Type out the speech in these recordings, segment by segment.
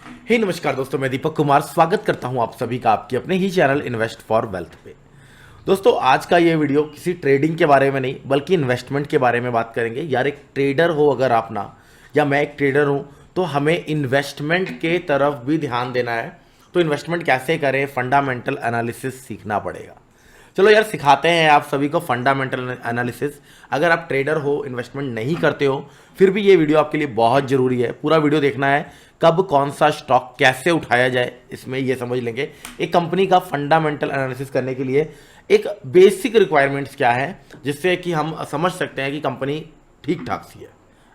नमस्कार दोस्तों, मैं दीपक कुमार स्वागत करता हूं आप सभी का आपके अपने ही चैनल इन्वेस्ट फॉर वेल्थ पे। दोस्तों, आज का ये वीडियो किसी ट्रेडिंग के बारे में नहीं बल्कि इन्वेस्टमेंट के बारे में बात करेंगे। यार, एक ट्रेडर हो अगर आप ना, या मैं एक ट्रेडर हूं, तो हमें इन्वेस्टमेंट के तरफ भी ध्यान देना है। तो इन्वेस्टमेंट कैसे करें, फंडामेंटल एनालिसिस सीखना पड़ेगा। चलो यार, सिखाते हैं आप सभी को फंडामेंटल एनालिसिस। अगर आप ट्रेडर हो, इन्वेस्टमेंट नहीं करते हो, फिर भी ये वीडियो आपके लिए बहुत ज़रूरी है। पूरा वीडियो देखना है, कब कौन सा स्टॉक कैसे उठाया जाए, इसमें ये समझ लेंगे। एक कंपनी का फंडामेंटल एनालिसिस करने के लिए एक बेसिक रिक्वायरमेंट्स क्या है, जिससे कि हम समझ सकते हैं कि कंपनी ठीक ठाक सी है।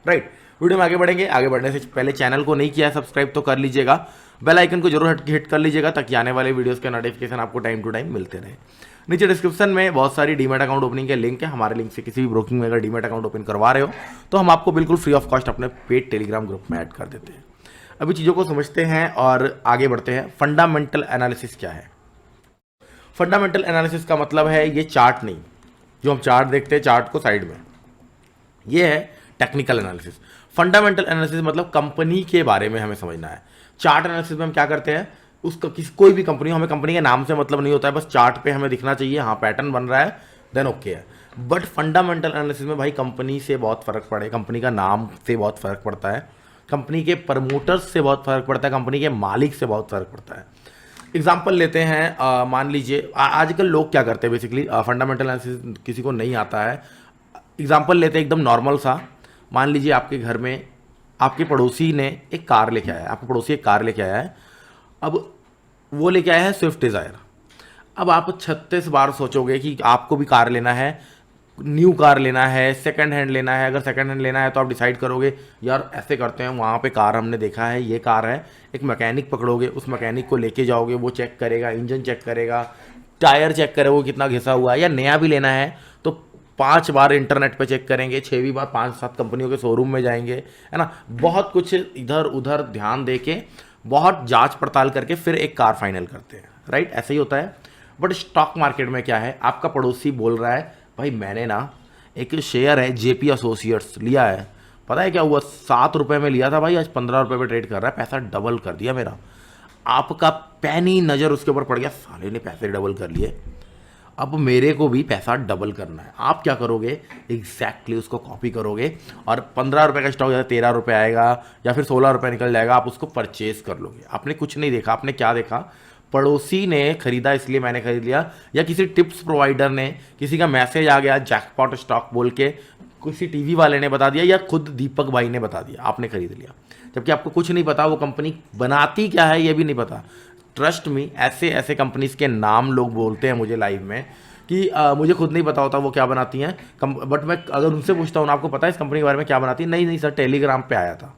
राइट, वीडियो में आगे बढ़ेंगे। आगे बढ़ने से पहले चैनल को नहीं किया है सब्सक्राइब तो कर लीजिएगा, बेल आइकन को जरूर हिट कर लीजिएगा, ताकि आने वाले वीडियोस के नोटिफिकेशन आपको टाइम टू टाइम मिलते रहे। नीचे डिस्क्रिप्शन में बहुत सारी डीमैट अकाउंट ओपनिंग के लिंक है। हमारे लिंक से किसी भी ब्रोकिंग में अगर डीमैट अकाउंट ओपन करवा रहे हो तो हम आपको बिल्कुल फ्री ऑफ कॉस्ट अपने पेड टेलीग्राम ग्रुप में ऐड कर देते हैं। अभी चीज़ों को समझते हैं और आगे बढ़ते हैं। फंडामेंटल एनालिसिस क्या है? फंडामेंटल एनालिसिस का मतलब है ये चार्ट नहीं, जो हम चार्ट देखते हैं, चार्ट को साइड में, ये है टेक्निकल एनालिसिस। फंडामेंटल एनालिसिस मतलब कंपनी के बारे में हमें समझना है। चार्ट एनालिसिस में हम क्या करते हैं, उसका कोई भी कंपनी, हमें कंपनी के नाम से मतलब नहीं होता है, बस चार्ट पे हमें दिखना चाहिए, हाँ पैटर्न बन रहा है, देन ओके है। बट फंडामेंटल एनालिसिस में भाई कंपनी से बहुत फर्क पड़े, कंपनी का नाम से बहुत फर्क पड़ता है, कंपनी के प्रमोटर्स से बहुत फर्क पड़ता है, कंपनी के मालिक से बहुत फर्क पड़ता है। एग्जाम्पल लेते हैं, मान लीजिए आजकल लोग क्या करते हैं, बेसिकली फंडामेंटल एनालिसिस किसी को नहीं आता है। एग्जाम्पल लेते हैं एकदम नॉर्मल सा। मान लीजिए आपके घर में आपके पड़ोसी ने एक कार लेके आया है, आपका पड़ोसी एक कार लेके आया है। अब वो लेके आया है स्विफ्ट डिज़ायर। अब आप 36 बार सोचोगे कि आपको भी कार लेना है, न्यू कार लेना है, सेकंड हैंड लेना है। अगर सेकंड हैंड लेना है तो आप डिसाइड करोगे यार ऐसे करते हैं, वहाँ पे कार हमने देखा है, ये कार है। एक मैकेनिक पकड़ोगे, उस मैकेनिक को लेके जाओगे, वो चेक करेगा, इंजन चेक करेगा, टायर चेक करेगा वो कितना घिसा हुआ है। या नया भी लेना है तो 5 बार इंटरनेट पे चेक करेंगे, 6वीं बार 5-7 कंपनियों के शोरूम में जाएंगे, है ना। बहुत कुछ इधर उधर ध्यान दे के, बहुत जांच पड़ताल करके फिर एक कार फाइनल करते हैं। राइट, ऐसे ही होता है। बट स्टॉक मार्केट में क्या है, आपका पड़ोसी बोल रहा है भाई मैंने ना एक शेयर है जेपी एसोसिएट्स लिया है, पता है क्या हुआ, 7 रुपये में लिया था भाई, आज 15 रुपये पे ट्रेड कर रहा है, पैसा डबल कर दिया मेरा। आपका पैनी नज़र उसके ऊपर पड़ गया, साले ने पैसे डबल कर लिए, अब मेरे को भी पैसा डबल करना है। आप क्या करोगे, एग्जैक्टली उसको कॉपी करोगे और 15 रुपये का स्टॉक 13 रुपये आएगा या फिर 16 रुपये निकल जाएगा, आप उसको परचेज कर लोगे। आपने कुछ नहीं देखा, आपने क्या देखा, पड़ोसी ने खरीदा इसलिए मैंने खरीद लिया, या किसी टिप्स प्रोवाइडर ने, किसी का मैसेज आ गया जैकपॉट स्टॉक बोल के, किसी टीवी वाले ने बता दिया, या खुद दीपक भाई ने बता दिया, आपने खरीद लिया। जबकि आपको कुछ नहीं पता वो कंपनी बनाती क्या है, ये भी नहीं पता। ट्रस्ट मी, ऐसे ऐसे कंपनीज के नाम लोग बोलते हैं मुझे लाइव में कि मुझे खुद नहीं पता होता वो क्या बनाती हैं, बट मैं अगर उनसे पूछता हूँ आपको पता है इस कंपनी के बारे में क्या बनाती है, नहीं नहीं सर टेलीग्राम पे आया था।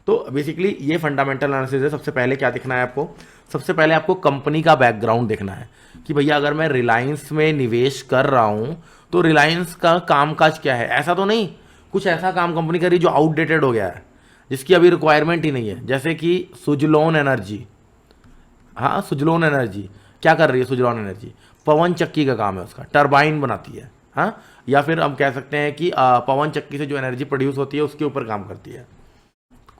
तो बेसिकली ये फंडामेंटल एनालिसिस है। सबसे पहले क्या देखना है आपको, सबसे पहले आपको कंपनी का बैकग्राउंड देखना है कि भैया अगर मैं रिलायंस में निवेश कर रहा हूँ तो रिलायंस का कामकाज क्या है। ऐसा तो नहीं कुछ ऐसा काम कंपनी कर रही जो आउटडेटेड हो गया है, जिसकी अभी रिक्वायरमेंट ही नहीं है, जैसे कि सुजलोन एनर्जी। हाँ, सुजलोन एनर्जी क्या कर रही है, सुजलोन एनर्जी पवन चक्की का काम है, उसका टरबाइन बनाती है। हाँ, या फिर हम कह सकते हैं कि पवन चक्की से जो एनर्जी प्रोड्यूस होती है उसके ऊपर काम करती है।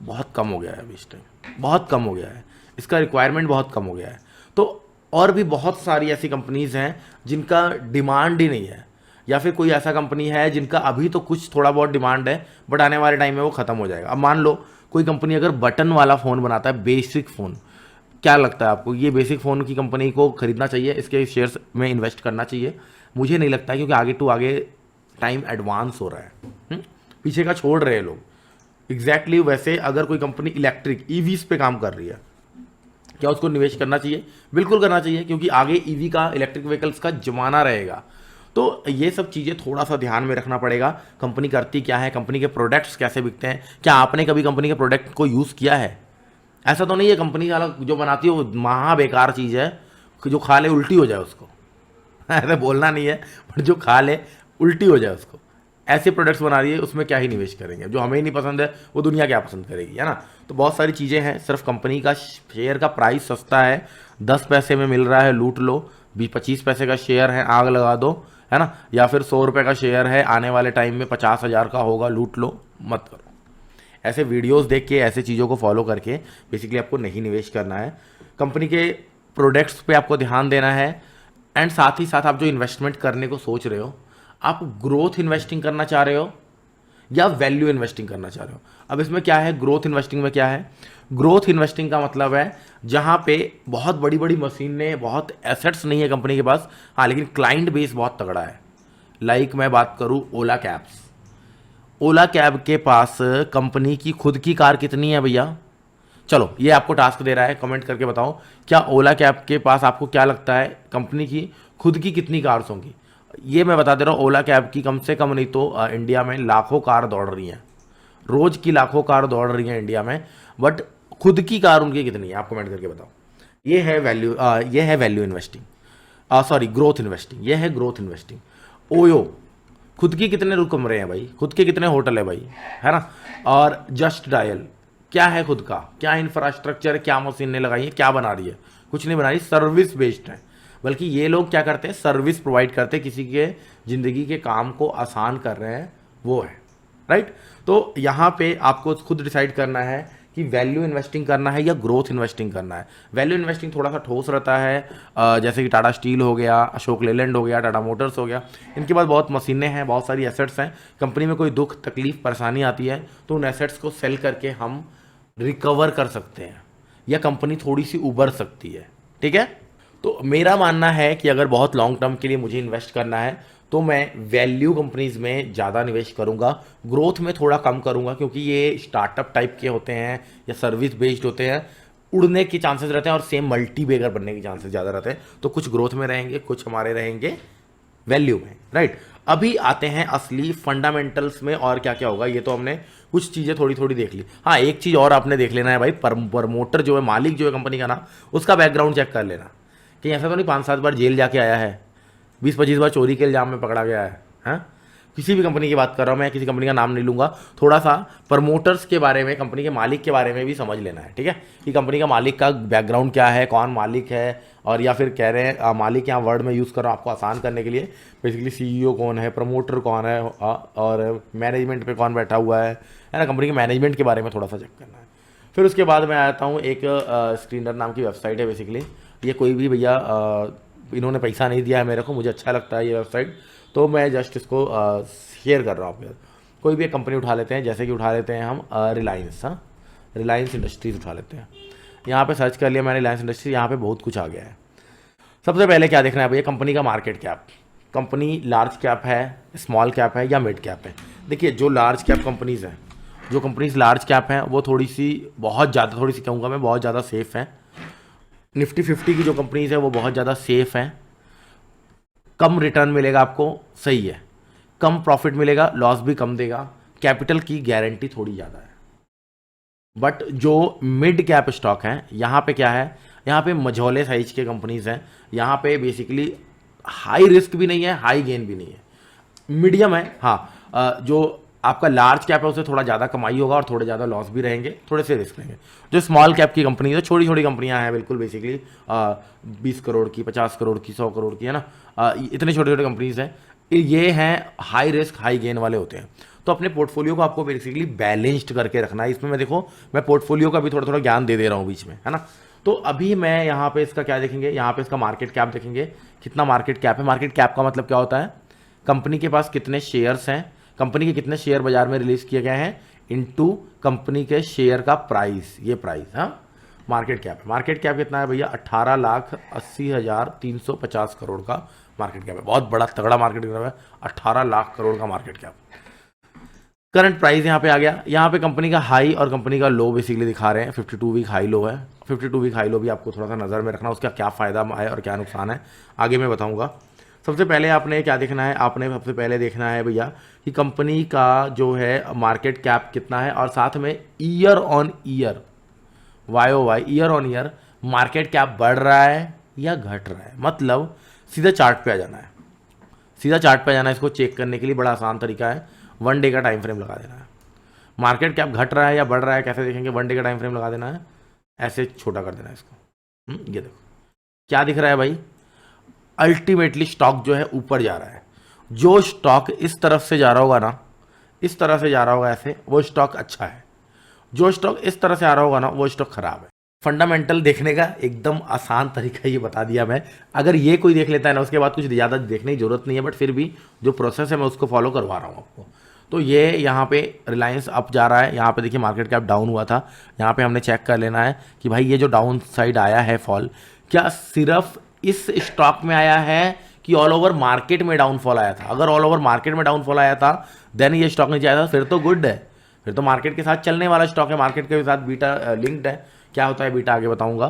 बहुत कम हो गया है अभी इस टाइम, बहुत कम हो गया है, इसका रिक्वायरमेंट बहुत कम हो गया है। तो और भी बहुत सारी ऐसी कंपनीज हैं जिनका डिमांड ही नहीं है, या फिर कोई ऐसा कंपनी है जिनका अभी तो कुछ थोड़ा बहुत डिमांड है बट आने वाले टाइम में वो ख़त्म हो जाएगा। अब मान लो कोई कंपनी अगर बटन वाला फ़ोन बनाता है, बेसिक फ़ोन, क्या लगता है आपको ये बेसिक फ़ोन की कंपनी को खरीदना चाहिए, इसके शेयर्स में इन्वेस्ट करना चाहिए? मुझे नहीं लगता, क्योंकि आगे टू आगे टाइम एडवांस हो रहा है, पीछे का छोड़ रहे हैं लोग। एग्जैक्टली वैसे अगर कोई कंपनी इलेक्ट्रिक ईवीज पे काम कर रही है, क्या उसको निवेश करना चाहिए? बिल्कुल करना चाहिए, क्योंकि आगे ईवी का, इलेक्ट्रिक व्हीकल्स का जमाना रहेगा। तो ये सब चीज़ें थोड़ा सा ध्यान में रखना पड़ेगा। कंपनी करती क्या है, कंपनी के प्रोडक्ट्स कैसे बिकते हैं, क्या आपने कभी कंपनी के प्रोडक्ट को यूज़ किया है? ऐसा तो नहीं है कंपनी वाला जो बनाती है वो महा बेकार चीज़ है, जो खा ले उल्टी हो जाए उसको ऐसे बोलना नहीं है, बट जो खा ले उल्टी हो जाए उसको, ऐसे प्रोडक्ट्स बना रही है, उसमें क्या ही निवेश करेंगे। जो हमें ही नहीं पसंद है वो दुनिया क्या पसंद करेगी, है ना। तो बहुत सारी चीज़ें हैं। सिर्फ कंपनी का शेयर का प्राइस सस्ता है, 10 पैसे में मिल रहा है, लूट लो। 20-25 पैसे का शेयर है, आग लगा दो, है ना। या फिर 100 रुपये का शेयर है, आने वाले टाइम में 50,000 का होगा, लूट लो, मत करो। ऐसे वीडियोस देख के, ऐसे चीज़ों को फॉलो करके बेसिकली आपको नहीं निवेश करना है। कंपनी के प्रोडक्ट्स पे आपको ध्यान देना है, एंड साथ ही साथ आप जो इन्वेस्टमेंट करने को सोच रहे हो, आप ग्रोथ इन्वेस्टिंग करना चाह रहे हो या वैल्यू इन्वेस्टिंग करना चाह रहे हो। अब इसमें क्या है, ग्रोथ इन्वेस्टिंग में क्या है, ग्रोथ इन्वेस्टिंग का मतलब है जहां पे बहुत बड़ी बड़ी मशीनें, बहुत एसेट्स नहीं है कंपनी के पास, हाँ, लेकिन क्लाइंट बेस बहुत तगड़ा है। लाइक मैं बात करूं ओला कैब्स, ओला कैब के पास कंपनी की खुद की कार कितनी है भैया? चलो ये आपको टास्क दे रहा है, कमेंट करके बताओ क्या ओला कैब के पास आपको क्या लगता है कंपनी की खुद की कितनी कार्स होंगी? ये मैं बता दे रहा हूँ, ओला कैब की कम से कम नहीं तो इंडिया में लाखों कार दौड़ रही हैं, रोज की लाखों कार दौड़ रही हैं इंडिया में, बट खुद की कार उनकी कितनी है? आप कमेंट करके बताओ। ये है value investing, sorry growth investing, ये है ग्रोथ इन्वेस्टिंग। ओयो खुद की कितने रुक कमरे हैं भाई, खुद के कितने होटल है भाई, है ना? और जस्ट डायल क्या है खुद का, क्या इंफ्रास्ट्रक्चर, क्या मशीनें लगाई है, क्या बना रही है? कुछ नहीं बना रही, सर्विस बेस्ड है। बल्कि ये लोग क्या करते हैं, सर्विस प्रोवाइड करते हैं, किसी के ज़िंदगी के काम को आसान कर रहे हैं, वो है राइट। तो यहाँ पे आपको खुद डिसाइड करना है कि वैल्यू इन्वेस्टिंग करना है या ग्रोथ इन्वेस्टिंग करना है। वैल्यू इन्वेस्टिंग थोड़ा सा ठोस रहता है, जैसे कि टाटा स्टील हो गया, अशोक लेलैंड हो गया, टाटा मोटर्स हो गया, इनके पास बहुत मशीनें हैं, बहुत सारी एसेट्स हैं। कंपनी में कोई दुख तकलीफ परेशानी आती है तो उन एसेट्स को सेल करके हम रिकवर कर सकते हैं या कंपनी थोड़ी सी उबर सकती है, ठीक है। तो मेरा मानना है कि अगर बहुत लॉन्ग टर्म के लिए मुझे इन्वेस्ट करना है तो मैं वैल्यू कंपनीज में ज़्यादा निवेश करूंगा, ग्रोथ में थोड़ा कम करूंगा, क्योंकि ये स्टार्टअप टाइप के होते हैं या सर्विस बेस्ड होते हैं, उड़ने के चांसेस रहते हैं और सेम मल्टी बेगर बनने के चांसेस ज़्यादा रहते हैं। तो कुछ ग्रोथ में रहेंगे, कुछ हमारे रहेंगे वैल्यू में, राइट। अभी आते हैं असली फंडामेंटल्स में, और क्या क्या होगा। ये तो हमने कुछ चीज़ें थोड़ी थोड़ी देख ली। हाँ, एक चीज़ और आपने देख लेना है भाई, प्रमोटर जो है, मालिक जो है कंपनी का ना, उसका बैकग्राउंड चेक कर लेना कि ऐसा तो नहीं 5-7 बार जेल जाके आया है, 20-25 बार चोरी के इल्जाम में पकड़ा गया है, हाँ? किसी भी कंपनी की बात कर रहा हूँ मैं, किसी कंपनी का नाम नहीं लूंगा। थोड़ा सा प्रमोटर्स के बारे में, कंपनी के मालिक के बारे में भी समझ लेना है, ठीक है, कि कंपनी का मालिक का बैकग्राउंड क्या है, कौन मालिक है, और या फिर कह रहे हैं मालिक, यहाँ वर्ड में यूज़ कर रहा हूँ आपको आसान करने के लिए, बेसिकली सीईओ कौन है, प्रमोटर कौन है, और मैनेजमेंट पे कौन बैठा हुआ है ना। कंपनी के मैनेजमेंट के बारे में थोड़ा सा चेक करना है। फिर उसके बाद मैं आता हूँ, एक स्क्रीनर नाम की वेबसाइट है। बेसिकली ये कोई भी भैया, इन्होंने पैसा नहीं दिया है मेरे को, मुझे अच्छा लगता है ये वेबसाइट, तो मैं जस्ट इसको शेयर कर रहा हूँ आपके। कोई भी एक कंपनी उठा लेते हैं, जैसे कि उठा लेते हैं हम रिलायंस, हाँ, रिलायंस इंडस्ट्रीज़ उठा लेते हैं। यहाँ पे सर्च कर लिया मैंने रिलायंस इंडस्ट्रीज, यहाँ पे बहुत कुछ आ गया है। सबसे पहले क्या देखना है भैया, कंपनी का market cap. Company large cap है, स्मॉल कैप है या मिड कैप है? देखिए, जो लार्ज कैप कंपनीज़ हैं, जो कंपनीज लार्ज कैप हैं, वो थोड़ी सी कहूँगा मैं, बहुत ज़्यादा सेफ़ हैं। निफ्टी 50 की जो कंपनीज है वो बहुत ज़्यादा सेफ़ हैं, कम रिटर्न मिलेगा आपको, सही है, कम प्रॉफिट मिलेगा, लॉस भी कम देगा, कैपिटल की गारंटी थोड़ी ज़्यादा है। बट जो मिड कैप स्टॉक हैं, यहाँ पे क्या है, यहाँ पे मझोले साइज के कंपनीज हैं, यहाँ पे बेसिकली हाई रिस्क भी नहीं है, हाई गेन भी नहीं है, मीडियम है। हाँ, जो आपका लार्ज कैप है उसे थोड़ा ज़्यादा कमाई होगा और थोड़े ज़्यादा लॉस भी रहेंगे, थोड़े से रिस्क रहेंगे। जो स्मॉल कैप की कंपनी है, छोटी छोटी कंपनियां हैं बिल्कुल, बेसिकली 20 करोड़ की, 50 करोड़ की, 100 करोड़ की, है ना, इतने छोटे छोटे कंपनीज हैं, ये हैं हाई रिस्क हाई गेन वाले होते हैं। तो अपने पोर्टफोलियो को आपको बेसिकली बैलेंस्ड करके रखना है। इसमें मैं देखो, मैं पोर्टफोलियो का भी थोड़ा थोड़ा ज्ञान दे रहा हूँ बीच में, है ना। तो अभी मैं यहाँ पे इसका क्या देखेंगे, यहाँ पे इसका मार्केट कैप देखेंगे, कितना मार्केट कैप है। मार्केट कैप का मतलब क्या होता है, कंपनी के पास कितने शेयर्स हैं, कंपनी के कितने शेयर बाजार में रिलीज किए गए हैं, इनटू कंपनी के शेयर का प्राइस, ये प्राइस, हाँ, मार्केट कैप है। मार्केट कैप कितना है भैया, 18,80,350 करोड़ का मार्केट कैप है। बहुत बड़ा तगड़ा मार्केट कैप है, 18 लाख करोड़ का मार्केट कैप। करंट प्राइस यहाँ पे आ गया, यहाँ पे कंपनी का हाई और कंपनी का लो बेसिकली दिखा रहे हैं। 52 वीक हाई लो है, 52 वीक हाई लो भी आपको थोड़ा सा नज़र में रखना, उसका क्या फ़ायदा है और क्या नुकसान है आगे मैं बताऊँगा। सबसे पहले आपने क्या देखना है, आपने सबसे पहले देखना है भैया कि कंपनी का जो है मार्केट कैप कितना है, और साथ में year on year, YOY, year on year market cap बढ़ रहा है या घट रहा है। मतलब सीधा चार्ट पे आ जाना है, सीधा चार्ट पे आ जाना है। इसको चेक करने के लिए बड़ा आसान तरीका है, 1 डे का टाइम फ्रेम लगा देना है। मार्केट कैप घट रहा है या बढ़ रहा है कैसे देखेंगे, 1 डे का टाइम फ्रेम लगा देना है, ऐसे छोटा कर देना है इसको। ये देखो क्या दिख रहा है भाई, अल्टीमेटली स्टॉक जो है ऊपर जा रहा है। जो स्टॉक इस तरफ से जा रहा होगा ना, इस तरह से जा रहा होगा ऐसे, वो स्टॉक अच्छा है। जो स्टॉक इस तरह से आ रहा होगा ना वो स्टॉक खराब है। फंडामेंटल देखने का एकदम आसान तरीका ये बता दिया मैं। अगर ये कोई देख लेता है ना, उसके बाद कुछ ज़्यादा देखने की जरूरत नहीं है, बट फिर भी जो प्रोसेस है मैं उसको फॉलो करवा रहा हूँ आपको। तो ये यहाँ पे रिलायंस अप जा रहा है, यहाँ पे देखिए मार्केट कैप डाउन हुआ था। यहाँ पे हमने चेक कर लेना है कि भाई ये जो डाउन साइड आया है फॉल, क्या सिर्फ इस स्टॉक में आया है कि ऑल ओवर मार्केट में डाउनफॉल आया था। अगर ऑल ओवर मार्केट में डाउनफॉल आया था देन ये स्टॉक नीचे आया था, फिर तो गुड है, फिर तो मार्केट के साथ चलने वाला स्टॉक है, मार्केट के साथ बीटा लिंक्ड है। क्या होता है बीटा आगे बताऊंगा।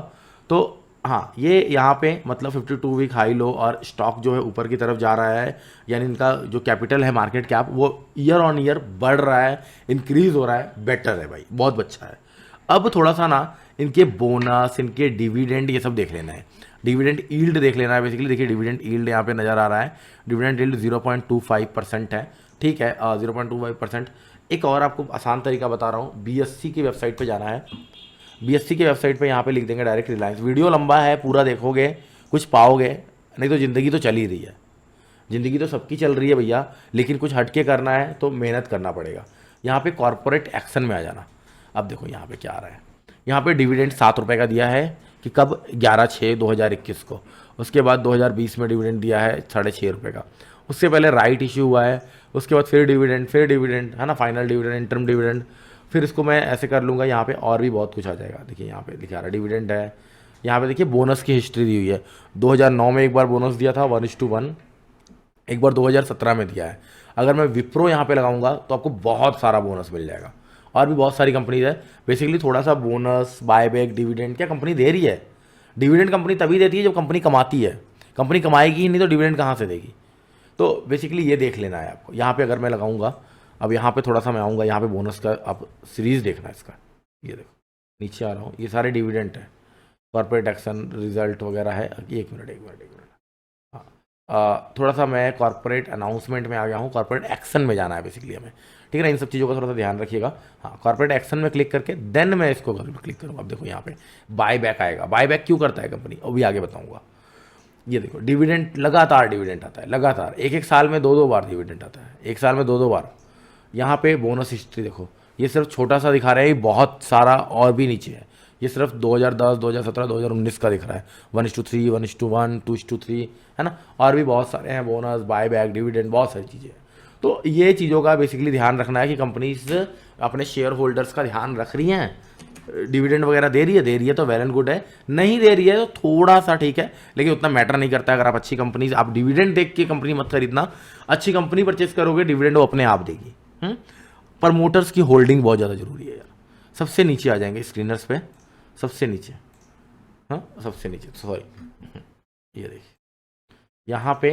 तो हाँ, ये यहाँ पे मतलब 52 वीक हाई लो और स्टॉक जो है ऊपर की तरफ जा रहा है, यानी इनका जो कैपिटल है मार्केट कैप वो ईयर ऑन ईयर बढ़ रहा है, इंक्रीज हो रहा है, बेटर है भाई, बहुत अच्छा है। अब थोड़ा सा ना इनके बोनस, इनके डिविडेंड ये सब देख लेना है, डिविडेंड यील्ड देख लेना है। बेसिकली देखिए डिविडेंड यील्ड यहाँ पे नज़र आ रहा है, डिविडेंड यील्ड 0.25% है, ठीक है 0.25%। एक और आपको आसान तरीका बता रहा हूँ, बीएससी की वेबसाइट पे जाना है। बीएससी की वेबसाइट पे यहाँ पे लिख देंगे डायरेक्ट रिलायंस। वीडियो लंबा है, पूरा देखोगे कुछ पाओगे, नहीं तो ज़िंदगी तो चल ही रही है, ज़िंदगी तो सबकी चल रही है भैया, लेकिन कुछ हटके करना है तो मेहनत करना पड़ेगा। यहाँ पे कॉर्पोरेट एक्शन में आ जाना। अब देखो यहाँ पे क्या आ रहा है, यहाँ पे डिविडेंड 7 रुपये का दिया है कि कब 11/6/2021 को। उसके बाद 2020 में डिविडेंड दिया है 6.5 रुपये का। उससे पहले राइट इशू हुआ है, उसके बाद फिर डिविडेंड है ना, फाइनल डिविडेंड, इंटरम डिविडेंड। फिर इसको मैं ऐसे कर लूँगा, यहाँ पे और भी बहुत कुछ आ जाएगा। देखिए यहाँ पे दिखा रहा है डिविडेंड है, यहाँ पे देखिए बोनस की हिस्ट्री दी हुई है। 2009 में एक बार बोनस दिया था 1:1, एक बार 2017 में दिया है। अगर मैं विप्रो यहाँ पे लगाऊंगा तो आपको बहुत सारा बोनस मिल जाएगा, और भी बहुत सारी कंपनीज है। बेसिकली थोड़ा सा बोनस, बायबैक, डिविडेंड क्या कंपनी दे रही है। डिविडेंड कंपनी तभी देती है जब कंपनी कमाती है, कंपनी कमाएगी ही नहीं तो डिविडेंड कहाँ से देगी। तो बेसिकली ये देख लेना है आपको। यहाँ पे अगर मैं लगाऊंगा, अब यहाँ पे थोड़ा सा मैं आऊँगा, यहाँ पे बोनस का आप सीरीज़ देखना है इसका। ये देखो नीचे आ रहा हूँ, ये सारे डिविडेंड है, कॉर्पोरेट एक्शन रिजल्ट वगैरह है। एक मिनट हाँ, थोड़ा सा मैं कॉर्पोरेट अनाउंसमेंट में आ गया हूँ, कॉर्पोरेट एक्शन में जाना है बेसिकली हमें, ठीक है ना। इन सब चीज़ों का थोड़ा सा ध्यान रखिएगा। हाँ, कॉर्पोरेट एक्शन में क्लिक करके देन मैं इसको क्लिक करूँगा। अब देखो यहाँ पे बाय बैक आएगा, बाय बैक क्यों करता है कंपनी वो भी आगे बताऊँगा। ये देखो डिविडेंड, लगातार डिविडेंड आता है, लगातार एक साल में 2 बार डिविडेंड आता है, एक साल में 2 बार। यहाँ पे बोनस हिस्ट्री देखो, ये सिर्फ छोटा सा दिखा रहा है, बहुत सारा और भी नीचे है। ये सिर्फ 2010, 2017, 2019 का दिख रहा है, 1:3, 1:1, 2:3 है ना, और भी बहुत सारे हैं, बोनस, बायबैक, डिविडेंड, बहुत सारी चीज़ें हैं। तो ये चीज़ों का बेसिकली ध्यान रखना है कि कंपनीज अपने शेयर होल्डर्स का ध्यान रख रही हैं, डिविडेंड वगैरह दे रही है तो वेल एंड गुड है, नहीं दे रही है तो थोड़ा सा ठीक है, लेकिन उतना मैटर नहीं करता। अगर आप अच्छी कंपनी, आप डिविडेंड देख के कंपनी मत खरीदना, अच्छी कंपनी परचेस करोगे डिविडेंड वो अपने आप देगी। प्रमोटर्स की होल्डिंग बहुत ज़्यादा जरूरी है यार। सबसे नीचे आ जाएंगे स्क्रीनर्स पे, सबसे नीचे, हाँ सबसे नीचे, सॉरी ये देखिए यहाँ पे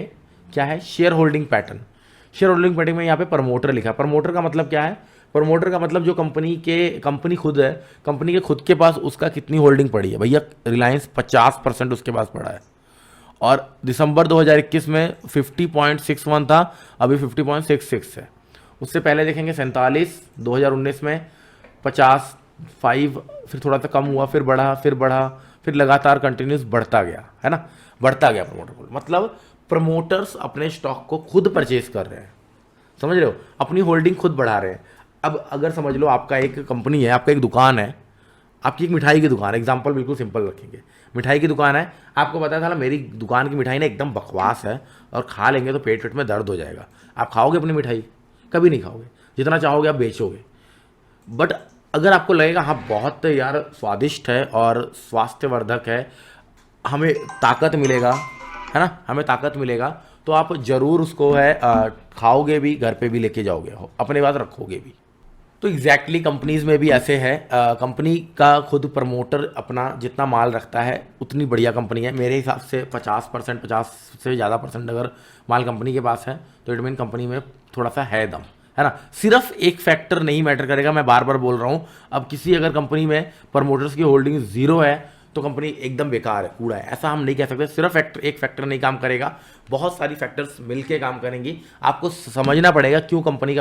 क्या है, share holding pattern. Share holding pattern में यहाँ पे प्रमोटर लिखा है। प्रमोटर का मतलब क्या है, प्रमोटर का मतलब जो कंपनी खुद है, कंपनी के खुद के पास उसका कितनी होल्डिंग पड़ी है। भैया रिलायंस 50% उसके पास पड़ा है, और दिसंबर 2021 में 50.61 था, अभी 50.66 है। उससे पहले देखेंगे 47, 2019 में 55, फिर थोड़ा सा कम हुआ, फिर बढ़ा, फिर लगातार कंटिन्यूस बढ़ता गया, है ना, बढ़ता गया प्रमोटर को। मतलब प्रमोटर्स अपने स्टॉक को खुद परचेज कर रहे हैं, समझ रहे हो, अपनी होल्डिंग खुद बढ़ा रहे हैं। अब अगर समझ लो आपका एक कंपनी है, आपका एक दुकान है, आपकी एक मिठाई की दुकान, एग्जांपल बिल्कुल सिंपल रखेंगे, मिठाई की दुकान है, आपको पता था मेरी दुकान की मिठाई ना एकदम बकवास है और खा लेंगे तो पेट में दर्द हो जाएगा। आप खाओगे अपनी मिठाई? कभी नहीं खाओगे, जितना चाहोगे आप बेचोगे। बट अगर आपको लगेगा हाँ बहुत यार स्वादिष्ट है और स्वास्थ्यवर्धक है, हमें ताकत मिलेगा, है ना, हमें ताकत मिलेगा, तो आप ज़रूर उसको है खाओगे भी, घर पे भी लेके जाओगे, अपने पास रखोगे भी। तो एग्जैक्टली कंपनीज में भी ऐसे है, कंपनी का खुद प्रमोटर अपना जितना माल रखता है उतनी बढ़िया कंपनी है। मेरे हिसाब से 50%, 50 से ज़्यादा परसेंट अगर माल कंपनी के पास है तो इट मीन कंपनी में थोड़ा सा है दम, है ना। सिर्फ एक फैक्टर नहीं मैटर करेगा, मैं बार बार बोल रहा हूँ। अब किसी अगर कंपनी में प्रमोटर्स की होल्डिंग 0 है तो कंपनी एकदम बेकार है, कूड़ा है, ऐसा हम नहीं कह सकते। सिर्फ एक फैक्टर नहीं काम करेगा, बहुत सारी फैक्टर्स मिलके काम करेंगी। आपको समझना पड़ेगा क्यों कंपनी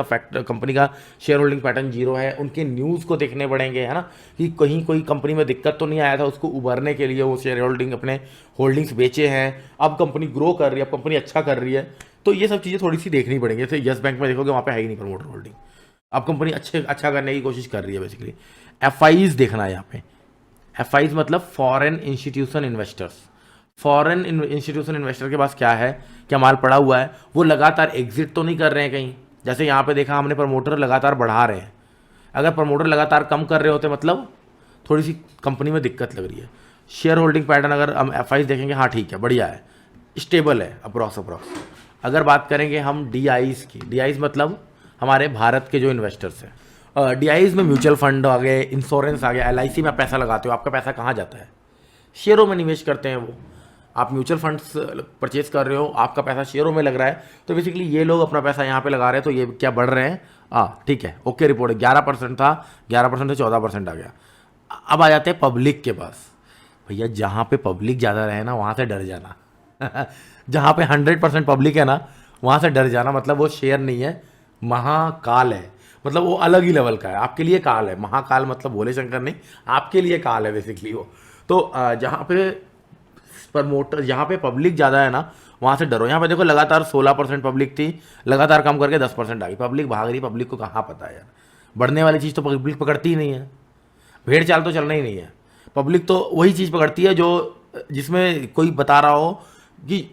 का शेयर होल्डिंग पैटर्न 0 है, उनके न्यूज़ को देखने पड़ेंगे, है ना, कि कहीं कोई कंपनी में दिक्कत तो नहीं आया था, उसको उभरने के लिए वो शेयर होल्डिंग अपने होल्डिंग्स बेचे हैं, अब कंपनी ग्रो कर रही है, अब कंपनी अच्छा कर रही है, तो ये सब चीज़ें थोड़ी सी देखनी पड़ेंगे। जैसे यस बैंक में देखोगे वहाँ पे है ही नहीं प्रमोटर होल्डिंग, अब कंपनी अच्छा करने की कोशिश कर रही है बेसिकली। एफआईज देखना है यहाँ पे। एफआईज मतलब foreign institution investors. Foreign institution investor के पास क्या है, क्या माल पड़ा हुआ है, वो लगातार एग्जिट तो नहीं कर रहे हैं कहीं। जैसे यहाँ पे देखा हमने, प्रमोटर लगातार बढ़ा रहे हैं। अगर प्रमोटर लगातार कम कर रहे होते मतलब थोड़ी सी कंपनी में दिक्कत लग रही है। शेयर होल्डिंग पैटर्न अगर हम एफआईज देखेंगे, हाँ ठीक है, बढ़िया है, स्टेबल है अप्रॉक्स। अगर बात करेंगे हम डीआईज की, डीआईज मतलब हमारे भारत के जो इन्वेस्टर्स हैं, डीआईज में म्यूचुअल फंड आ गए, इंश्योरेंस आ गया, एलआईसी में आप पैसा लगाते हो, आपका पैसा कहाँ जाता है, शेयरों में निवेश करते हैं वो। आप म्यूचुअल फंड्स परचेज कर रहे हो, आपका पैसा शेयरों में लग रहा है, तो बेसिकली ये लोग अपना पैसा यहाँ पे लगा रहे हैं, तो ये क्या बढ़ रहे हैं, ठीक है, ओके रिपोर्ट। 11% था, 11% से 14% आ गया। अब आ जाते हैं पब्लिक के पास। भैया जहाँ पे पब्लिक ज़्यादा रहे ना, वहाँ से डर जाना। जहाँ पे 100% पब्लिक है ना, वहाँ से डर जाना। मतलब वो शेयर नहीं है, महाकाल है। मतलब वो अलग ही लेवल का है, आपके लिए काल है। महाकाल मतलब भोले शंकर नहीं, आपके लिए काल है बेसिकली वो। तो जहाँ पे प्रमोटर, जहाँ पे पब्लिक ज़्यादा है ना, वहाँ से डरो। यहाँ पे देखो लगातार 16% पब्लिक थी, लगातार कम करके 10% आ गई। पब्लिक भाग रही, पब्लिक को कहाँ पता है यार, बढ़ने वाली चीज़ तो पब्लिक पकड़ती ही नहीं है। भेड़ चाल तो चलना ही नहीं है। पब्लिक तो वही चीज़ पकड़ती है जो, जिसमें कोई बता रहा हो कि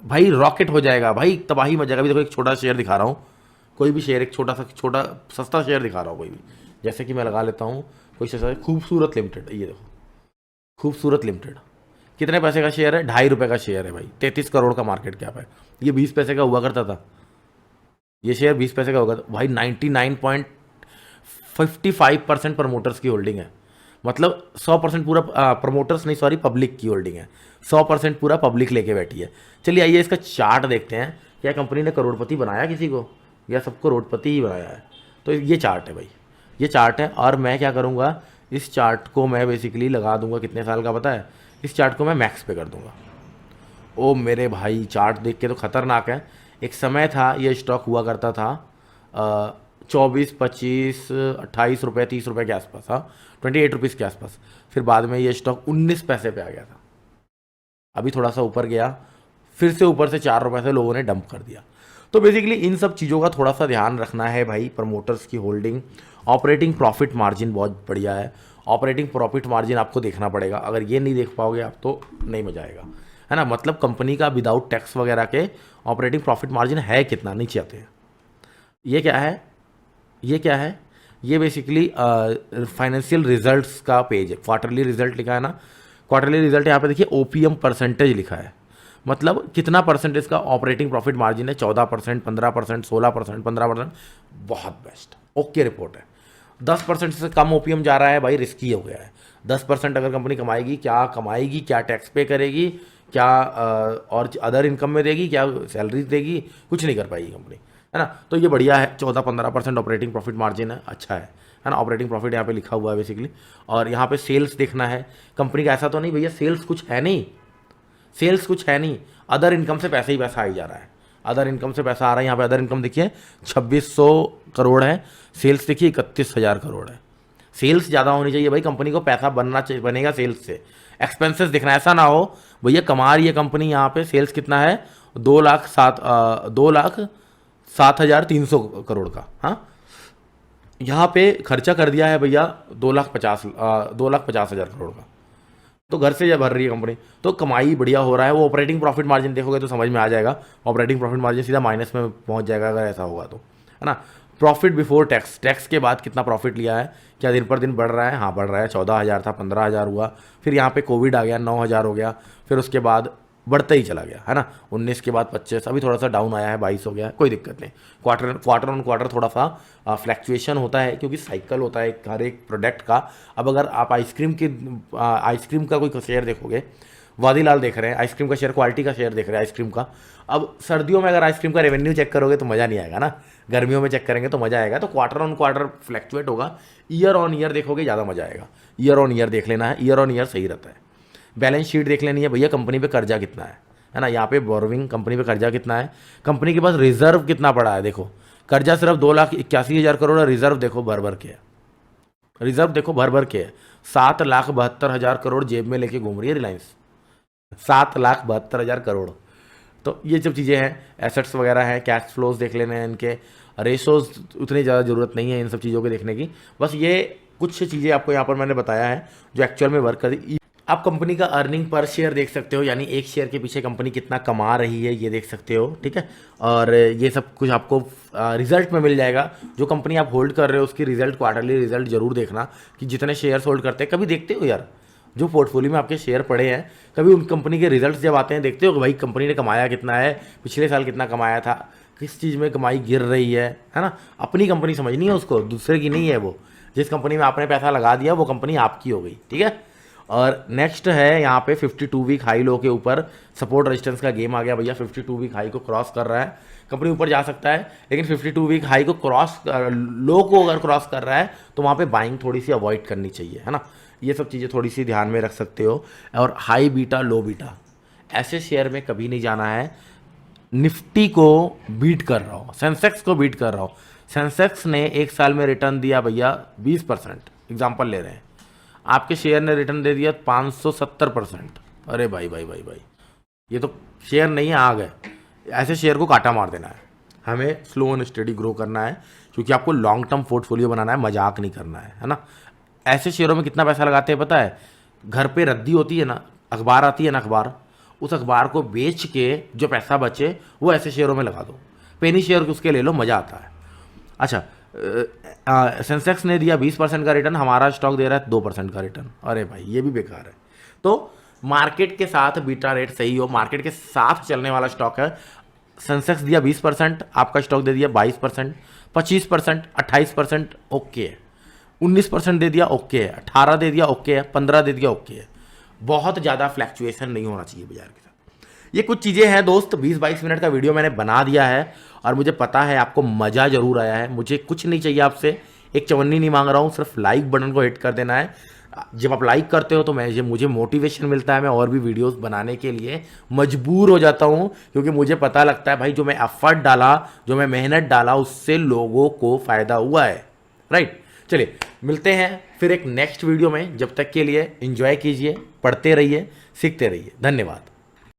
भाई रॉकेट हो जाएगा, भाई तबाही मच जाएगा। अभी देखो एक छोटा शेयर दिखा रहा हूँ, कोई भी शेयर, एक छोटा सस्ता शेयर दिखा रहा हूँ कोई भी। जैसे कि मैं लगा लेता हूँ कोई सस्ता, खूबसूरत लिमिटेड, ये देखो खूबसूरत लिमिटेड, कितने पैसे का शेयर है, ₹2.5 का शेयर है भाई, 33 करोड़ का मार्केट कैप है। ये 20 पैसे का हुआ करता था, ये शेयर 20 पैसे का होगा भाई। 99.55% प्रमोटर्स की होल्डिंग है। मतलब 100% पूरा प्रमोटर्स नहीं, सॉरी, पब्लिक की होल्डिंग है। 100% पूरा पब्लिक लेके बैठी है। चलिए आइए इसका चार्ट देखते हैं, क्या कंपनी ने करोड़पति बनाया किसी को, या सबको करोड़पति ही बनाया है। तो ये चार्ट है भाई, ये चार्ट है। और मैं क्या करूँगा, इस चार्ट को मैं बेसिकली लगा दूंगा, कितने साल का पता है, इस चार्ट को मैं मैक्स पे कर दूंगा। ओ मेरे भाई, चार्ट देख के तो खतरनाक है। एक समय था ये स्टॉक हुआ करता था 24, 25, 28 रुपये, 30 रुपये के आसपास, हाँ 28 रुपीज़ के आसपास। फिर बाद में ये स्टॉक 19 पैसे पे आ गया था, अभी थोड़ा सा ऊपर गया, फिर से ऊपर से 4 रुपये से लोगों ने डंप कर दिया। तो बेसिकली इन सब चीज़ों का थोड़ा सा ध्यान रखना है भाई। प्रमोटर्स की होल्डिंग, ऑपरेटिंग प्रॉफिट मार्जिन बहुत बढ़िया है। ऑपरेटिंग प्रॉफिट मार्जिन आपको देखना पड़ेगा, अगर ये नहीं देख पाओगे आप तो नहीं मजा आएगा, है ना। मतलब कंपनी का विदाउट टैक्स वगैरह के ऑपरेटिंग प्रॉफिट मार्जिन है कितना, नीचे आते हैं। ये क्या है, ये क्या है, ये बेसिकली फाइनेंशियल रिजल्ट्स का पेज है। क्वार्टरली रिजल्ट लिखा है ना, क्वार्टरली रिजल्ट यहाँ पे देखिए, ओपीएम परसेंटेज लिखा है, मतलब कितना परसेंटेज का ऑपरेटिंग प्रॉफिट मार्जिन है। 14%, 15%, 16%, 15%, बहुत बेस्ट, ओके रिपोर्ट है। 10% से कम ओपीएम जा रहा है भाई, रिस्की हो गया है। 10% अगर कंपनी कमाएगी, क्या कमाएगी, क्या टैक्स पे करेगी, क्या और अदर इनकम में देगी, क्या सैलरी देगी, कुछ नहीं कर पाएगी कंपनी, है ना। तो ये बढ़िया है, 14-15% ऑपरेटिंग प्रॉफिट मार्जिन है, अच्छा है ना। ऑपरेटिंग प्रॉफिट यहाँ पे लिखा हुआ है बेसिकली। और यहाँ पे सेल्स देखना है कंपनी का, ऐसा तो नहीं भैया सेल्स कुछ है नहीं, सेल्स कुछ है नहीं, अदर इनकम से पैसे ही पैसा आ जा रहा है, अदर इनकम से पैसा आ रहा है। यहाँ पे अदर इनकम देखिए 2600 करोड़ है, सेल्स देखिए 31,000 करोड़ है। सेल्स ज़्यादा होनी चाहिए भाई, कंपनी को पैसा बनना चाहिए, बनेगा सेल्स से। एक्सपेंसेस देखना, ऐसा ना हो भैया कमा रही है कंपनी, यहाँ पे सेल्स कितना है, 2,07,300 करोड़ का, हाँ यहाँ पे खर्चा कर दिया है भैया 2,50,000 करोड़ का, तो घर से जब भर रही है कंपनी, तो कमाई बढ़िया हो रहा है। वो ऑपरेटिंग प्रॉफिट मार्जिन देखोगे तो समझ में आ जाएगा, ऑपरेटिंग प्रॉफिट मार्जिन सीधा माइनस में पहुंच जाएगा अगर ऐसा होगा तो, है ना। प्रॉफिट बिफोर टैक्स, टैक्स के बाद कितना प्रॉफिट लिया है, क्या दिन पर दिन बढ़ रहा है, हाँ बढ़ रहा है। 14,000 था, 15,000 हुआ, फिर यहाँ पे कोविड आ गया, 9,000 हो गया, फिर उसके बाद बढ़ता ही चला गया, है ना। 19 के बाद 25, अभी थोड़ा सा डाउन आया है, 22 हो गया है, कोई दिक्कत नहीं। क्वार्टर ऑन क्वार्टर थोड़ा सा फ्लैक्चुएशन होता है, क्योंकि साइकिल होता है हर एक प्रोडक्ट का। अब अगर आप आइसक्रीम का कोई शेयर देखोगे, वादीलाल देख रहे हैं आइसक्रीम का शेयर, क्वालिटी का शेयर देख रहे हैं आइसक्रीम का। अब सर्दियों में अगर आइसक्रीम का रेवेन्यू चेक करोगे तो मज़ा नहीं आएगा ना, गर्मियों में चेक करेंगे तो मज़ा आएगा। तो क्वार्टर ऑन क्वार्टर फ्लैक्चुएट होगा, ईयर ऑन ईयर देखोगे ज़्यादा मज़ा आएगा। ईयर ऑन ईयर देख लेना है, ईयर ऑन ईयर सही रहता है। बैलेंस शीट देख लेनी है भैया, कंपनी पे कर्जा कितना है ना। यहाँ पे बोरोविंग, कंपनी पे कर्जा कितना है, कंपनी के पास रिजर्व कितना पड़ा है, देखो कर्जा सिर्फ 2,81,000 करोड़ है, रिजर्व देखो भर भर के है, रिजर्व देखो भर भर के है। 7,72,000 करोड़ जेब में लेके घूम रही है रिलायंस, 7,72,000 करोड़। तो ये सब चीज़ें हैं, एसेट्स वगैरह हैं, कैश फ्लोज देख लेने हैं, इनके रेशोज उतनी ज़्यादा ज़रूरत नहीं है इन सब चीज़ों को देखने की। बस ये कुछ चीज़ें आपको यहाँ पर मैंने बताया है जो एक्चुअल में वर्क करी। आप कंपनी का अर्निंग पर शेयर देख सकते हो, यानी एक शेयर के पीछे कंपनी कितना कमा रही है ये देख सकते हो, ठीक है। और ये सब कुछ आपको रिजल्ट में मिल जाएगा। जो कंपनी आप होल्ड कर रहे हो उसकी रिजल्ट, क्वार्टरली रिजल्ट जरूर देखना कि जितने शेयर्स होल्ड करते हैं। कभी देखते हो यार, जो पोर्टफोलियो में आपके शेयर पड़े हैं, कभी उन कंपनी के रिजल्ट्स जब आते हैं देखते हो कि भाई कंपनी ने कमाया कितना है, पिछले साल कितना कमाया था, किस चीज़ में कमाई गिर रही है ना। अपनी कंपनी समझनी है उसको, दूसरे की नहीं है वो। जिस कंपनी में आपने पैसा लगा दिया वो कंपनी आपकी हो गई, ठीक है। और नेक्स्ट है यहाँ पे 52 वीक हाई लो के ऊपर सपोर्ट रेजिस्टेंस का गेम आ गया भैया। 52 वीक हाई को क्रॉस कर रहा है, कंपनी ऊपर जा सकता है, लेकिन 52 वीक हाई को क्रॉस, लो को अगर क्रॉस कर रहा है तो वहाँ पे बाइंग थोड़ी सी अवॉइड करनी चाहिए, है ना। ये सब चीज़ें थोड़ी सी ध्यान में रख सकते हो। और हाई बीटा लो बीटा ऐसे शेयर में कभी नहीं जाना है। निफ्टी को बीट कर रहा हो, सेंसेक्स को बीट कर रहा हो। सेंसेक्स ने एक साल में रिटर्न दिया भैया 20%, एग्जाम्पल ले रहे हैं। आपके शेयर ने रिटर्न दे दिया 570%। अरे भाई भाई भाई भाई, ये तो शेयर नहीं है, आग है। ऐसे शेयर को काटा मार देना है। हमें स्लो एंड स्टेडी ग्रो करना है, क्योंकि आपको लॉन्ग टर्म पोर्टफोलियो बनाना है, मजाक नहीं करना है ना। ऐसे शेयरों में कितना पैसा लगाते हैं पता है? घर पे रद्दी होती है ना, अखबार आती है ना, अखबार, उस अखबार को बेच के जो पैसा बचे वो ऐसे शेयरों में लगा दो। पेनी शेयर उसके ले लो, मज़ा आता है। अच्छा, सेंसेक्स ने दिया 20% का रिटर्न, हमारा स्टॉक दे रहा है 2% का रिटर्न। अरे भाई ये भी बेकार है। तो मार्केट के साथ बीटा रेट सही हो, मार्केट के साथ चलने वाला स्टॉक है। सेंसेक्स दिया 20%, आपका स्टॉक दे दिया 22%, 25%, 28%, ओके है। 19% दे दिया, ओके है। 18 दे दिया, ओके है। 15 दे दिया, ओके है। बहुत ज़्यादा फ्लैक्चुएशन नहीं होना चाहिए बाजार के साथ। ये कुछ चीज़ें हैं दोस्त। 20-22 मिनट का वीडियो मैंने बना दिया है और मुझे पता है आपको मज़ा ज़रूर आया है। मुझे कुछ नहीं चाहिए आपसे, एक चवन्नी नहीं मांग रहा हूँ, सिर्फ लाइक बटन को हिट कर देना है। जब आप लाइक करते हो तो मुझे मोटिवेशन मिलता है, मैं और भी वीडियोस बनाने के लिए मजबूर हो जाता हूँ, क्योंकि मुझे पता लगता है भाई जो मैं एफर्ट डाला, जो मैं मेहनत डाला, उससे लोगों को फ़ायदा हुआ है, राइट। चलिए मिलते हैं फिर एक नेक्स्ट वीडियो में। जब तक के लिए एंजॉय कीजिए, पढ़ते रहिए, सीखते रहिए। धन्यवाद।